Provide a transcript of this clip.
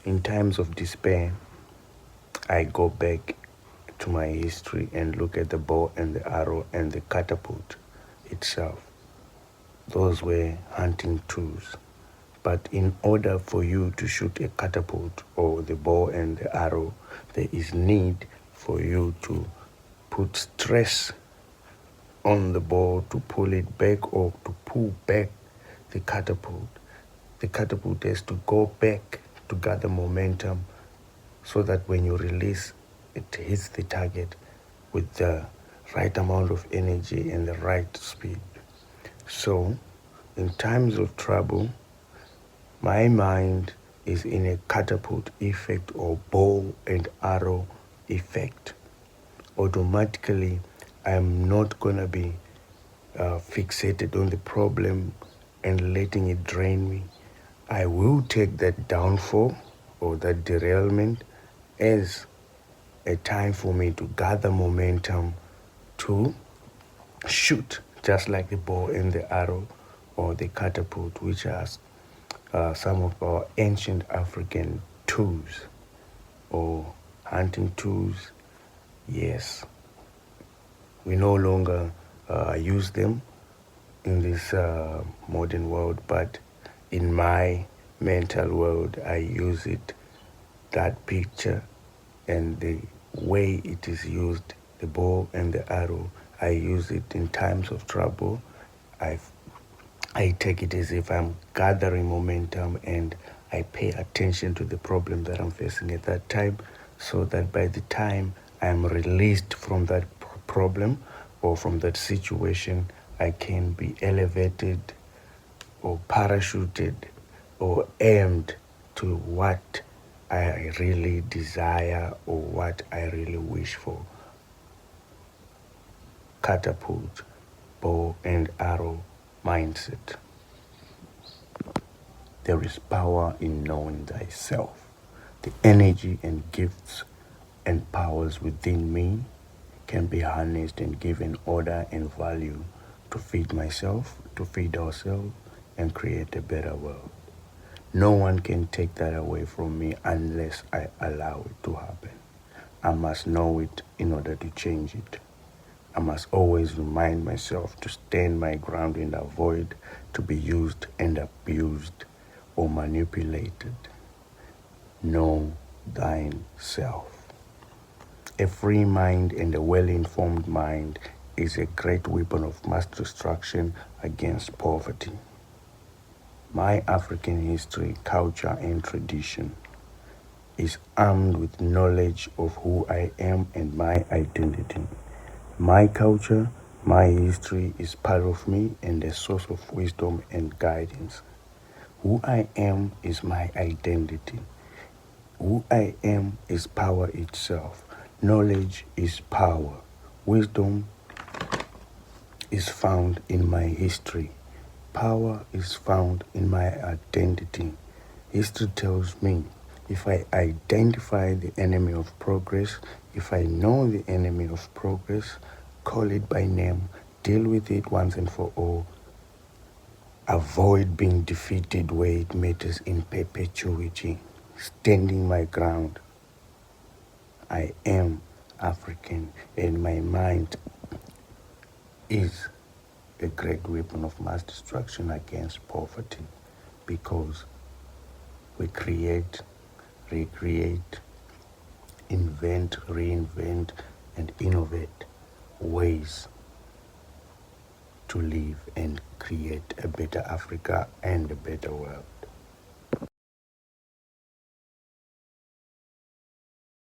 In times of despair, I go back to my history and look at the bow and the arrow and the catapult itself. Those were hunting tools. But in order for you to shoot a catapult or the bow and the arrow, there is need for you to put stress on the bow to pull it back or to pull back the catapult. The catapult has to go back to gather momentum so that when you release, it hits the target with the right amount of energy and the right speed. So, in times of trouble, my mind is in a catapult effect or bow and arrow effect. Automatically, I'm not going to be fixated on the problem and letting it drain me. I will take that downfall or that derailment as a time for me to gather momentum to shoot, just like the bow and the arrow or the catapult, which are some of our ancient African tools or hunting tools. Yes, we no longer use them in this modern world, but in my mental world, I use it, that picture and the way it is used, the bow and the arrow. I use it in times of trouble. I take it as if I'm gathering momentum and I pay attention to the problem that I'm facing at that time, so that by the time I'm released from that problem or from that situation, I can be elevated or parachuted or aimed to what I really desire or what I really wish for. Catapult, bow and arrow mindset. There is power in knowing thyself. The energy and gifts and powers within me can be harnessed and given order and value to feed myself, to feed ourselves, and create a better world. No one can take that away from me unless I allow it to happen. I must know it in order to change it. I must always remind myself to stand my ground and avoid to be used and abused or manipulated. Know thine self. A free mind and a well-informed mind is a great weapon of mass destruction against poverty. My African history, culture, and tradition is armed with knowledge of who I am and my identity. My culture, my history is part of me and a source of wisdom and guidance. Who I am is my identity. Who I am is power itself. Knowledge is power. Wisdom is found in my history. Power is found in my identity. History tells me if I identify the enemy of progress, if I know the enemy of progress, call it by name, deal with it once and for all, avoid being defeated where it matters in perpetuity, standing my ground. I am African and my mind is a great weapon of mass destruction against poverty, because we create, recreate, invent, reinvent, and innovate ways to live and create a better Africa and a better world.